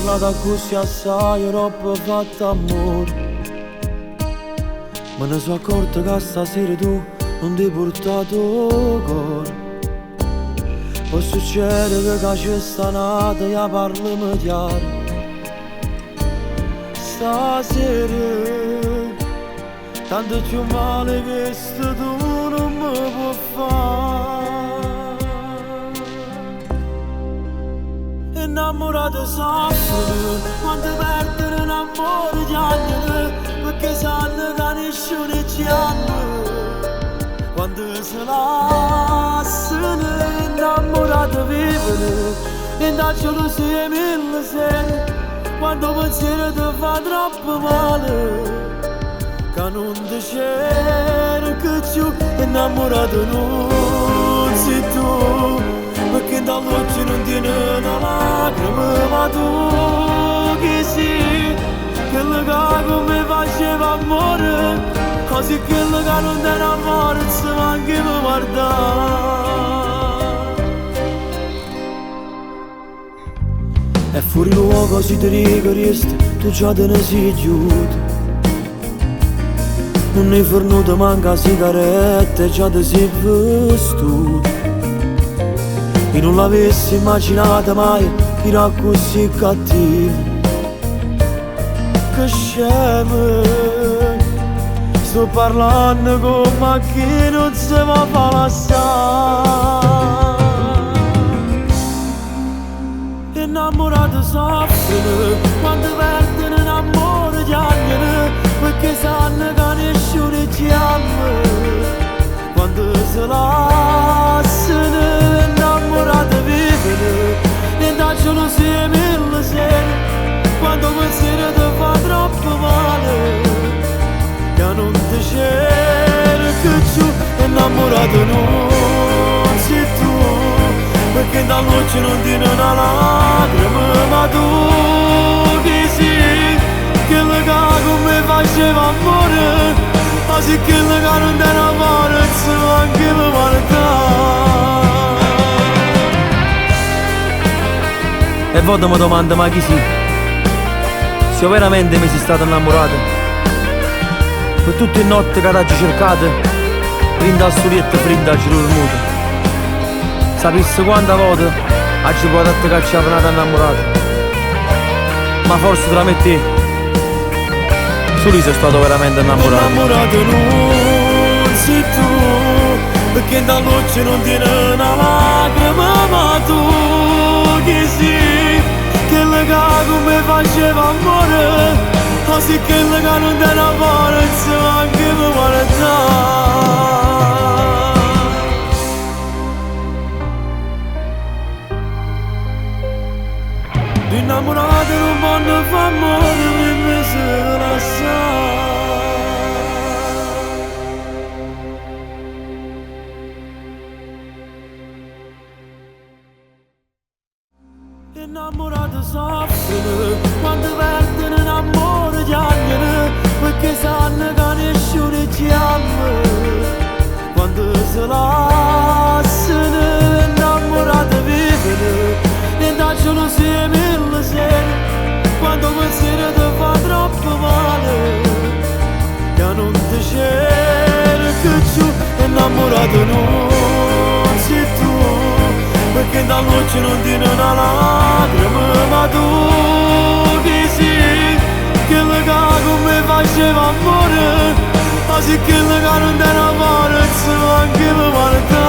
parlato così assai, troppo fatto amore. Me ne sono accorto che stasera tu non ti hai portato cuore. Può succedere che c'è stanata e parliamo chiaro. Stasera tanto più male che sto tu non mi può fare. Innamorato soffre quando perdono un amore di anni, perché sanno che nessuno ci ama. Quando si lasciano innamorato vivono e da gelosia mille sere. Quando pensiero ti fa troppo male, che non ti cerco più, innamorato non sei tu, perché dall'occhio non tiene una lacrima, ma tu chi sei, quello che come faceva amore, così quello che non ti innamora, se anche mi guarda. E fuori luogo si ti ricorresti, tu già te ne sei chiuso. Non hai fornuto manca sigarette, già te sei vestuto. E non l'avessi immaginata mai, era così cattivo. Che scemo, sto parlando come chi non si va a lasciare. Innamorato soffrono quando perdono un amore di anni, perché sanno che nessuno ci ama. Quando si lasciano innamorati vivono e da gelosia mille sere. Quando pensiero ti fa troppo male, che non ti cerco più, innamorato non sei tu, perché da luce non tiene una lacrima, ma tu chi sei, quello che come faceva amore, ma sì quello che non ti innamora, se anche mi guarda. E voi mi domanda ma chi sei? Se io veramente mi sei stato innamorato, per tutte le notti che ti cercate, rinda al solietto frinda al giro del muto. Sapessi quante volte oggi può te che ci avete innamorato, ma forse tra me e te solo io sono stato veramente innamorato. Innamorato non sei tu, perché da luce non tiene una lacrima, ma tu chi sei, quello che come faceva amore, così quello che non ti innamora, se anche mi guarda. Innamorato non voglio fa amore, mi se lascia. Innamorato soffrono quando perdono un amore di anni, perché sanno che nessuno ci ama. Quando si lasciano innamorati vivono e da gelosia mille sere. Quando pensiero ti fa troppo male, che non ti cerco più, innamorato non sei tu, perché da luce non tiene una lacrima, ma tu chi sei, quello che come faceva amore, ma sì quello che non ti innamora, se anche mi guarda.